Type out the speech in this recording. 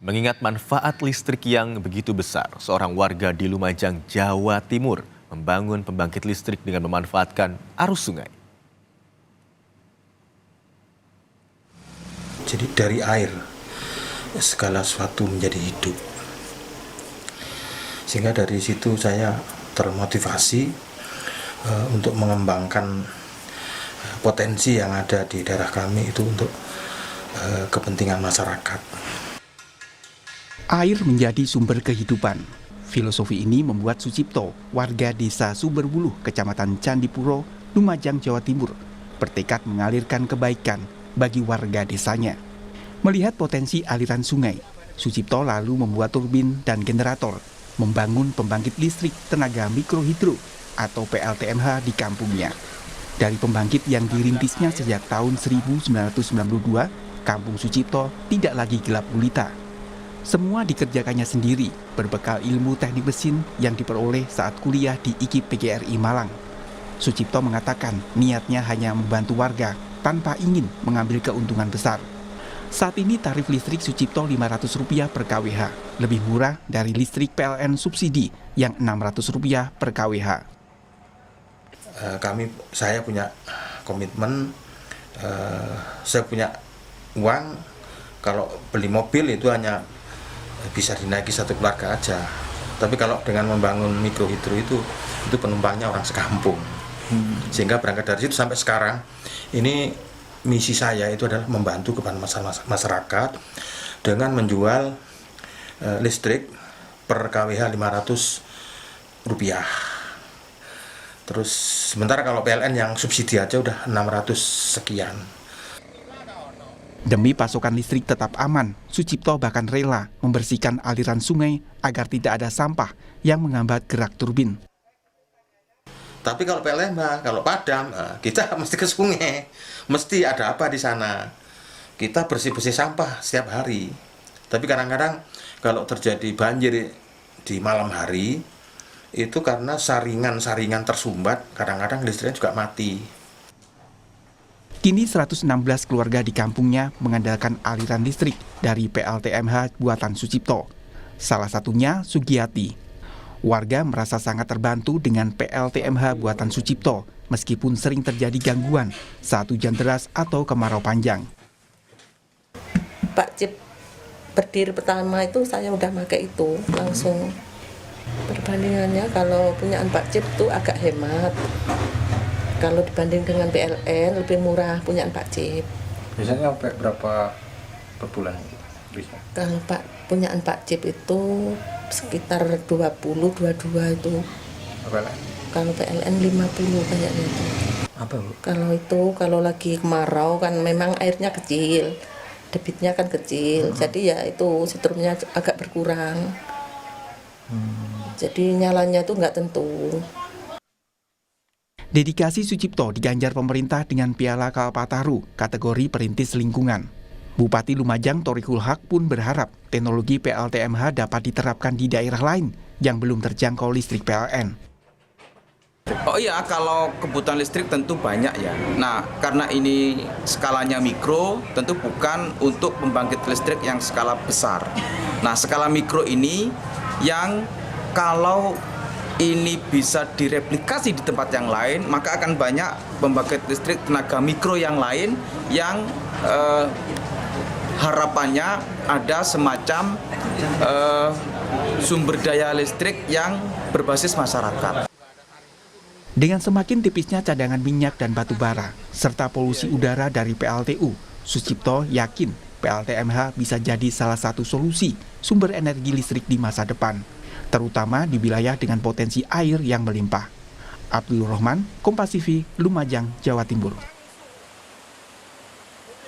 Mengingat manfaat listrik yang begitu besar, seorang warga di Lumajang, Jawa Timur membangun pembangkit listrik dengan memanfaatkan arus sungai. Jadi dari air, segala sesuatu menjadi hidup. Sehingga dari situ saya termotivasi untuk mengembangkan potensi yang ada di daerah kami itu untuk kepentingan masyarakat. Air menjadi sumber kehidupan. Filosofi ini membuat Sucipto, warga desa Sumberbuluh, Kecamatan Candipuro, Lumajang, Jawa Timur, bertekad mengalirkan kebaikan bagi warga desanya. Melihat potensi aliran sungai, Sucipto lalu membuat turbin dan generator, membangun pembangkit listrik tenaga mikrohidro atau PLTMH di kampungnya. Dari pembangkit yang dirintisnya sejak tahun 1992, kampung Sucipto tidak lagi gelap gulita. Semua dikerjakannya sendiri, berbekal ilmu teknik mesin yang diperoleh saat kuliah di IKIP PGRI Malang. Sucipto mengatakan niatnya hanya membantu warga tanpa ingin mengambil keuntungan besar. Saat ini tarif listrik Sucipto Rp500 per kWh, lebih murah dari listrik PLN subsidi yang Rp600 per kWh. Saya punya komitmen, saya punya uang, kalau beli mobil itu hanya bisa dinaiki satu keluarga aja. Tapi kalau dengan membangun mikrohidro itu penumpangnya orang sekampung. Sehingga berangkat dari situ sampai sekarang, ini misi saya itu adalah membantu kepada masyarakat dengan menjual listrik per kWh Rp500. Terus sementara kalau PLN yang subsidi aja udah 600 sekian. Demi pasokan listrik tetap aman, Sucipto bahkan rela membersihkan aliran sungai agar tidak ada sampah yang menghambat gerak turbin. Tapi kalau PLN, kalau padam, kita mesti ke sungai, mesti ada apa di sana. Kita bersih-bersih sampah setiap hari. Tapi kadang-kadang kalau terjadi banjir di malam hari, itu karena saringan-saringan tersumbat, kadang-kadang listriknya juga mati. Kini 116 keluarga di kampungnya mengandalkan aliran listrik dari PLTMH buatan Sucipto. Salah satunya Sugiyati. Warga merasa sangat terbantu dengan PLTMH buatan Sucipto, meskipun sering terjadi gangguan saat hujan deras atau kemarau panjang. Pak Cip berdiri pertama itu saya udah pakai itu langsung. Perbandingannya kalau punyaan Pak Cip itu agak hemat. Kalau dibanding dengan PLN lebih murah punyaan Pak Cip. Biasanya sampai berapa per bulan bisa? Kalau punyaan Pak Cip itu sekitar 22 itu. PLN? Kalau PLN 50 kayaknya itu. Apa, Bu? Kalau lagi kemarau kan memang airnya kecil, debitnya kan kecil, jadi ya itu setrumnya agak berkurang. Jadi nyalanya itu nggak tentu. Dedikasi Sucipto diganjar pemerintah dengan Piala Kalpataru kategori perintis lingkungan. Bupati Lumajang Thoriqul Haq pun berharap teknologi PLTMH dapat diterapkan di daerah lain yang belum terjangkau listrik PLN. Oh iya, kalau kebutuhan listrik tentu banyak ya. Nah, karena ini skalanya mikro, tentu bukan untuk pembangkit listrik yang skala besar. Nah, skala mikro ini yang kalau ini bisa direplikasi di tempat yang lain, maka akan banyak pembangkit listrik tenaga mikro yang lain yang harapannya ada semacam sumber daya listrik yang berbasis masyarakat. Dengan semakin tipisnya cadangan minyak dan batu bara, serta polusi udara dari PLTU, Sucipto yakin PLTMH bisa jadi salah satu solusi sumber energi listrik di masa depan, terutama di wilayah dengan potensi air yang melimpah. Abdul Rahman, Kompas TV, Lumajang, Jawa Timur.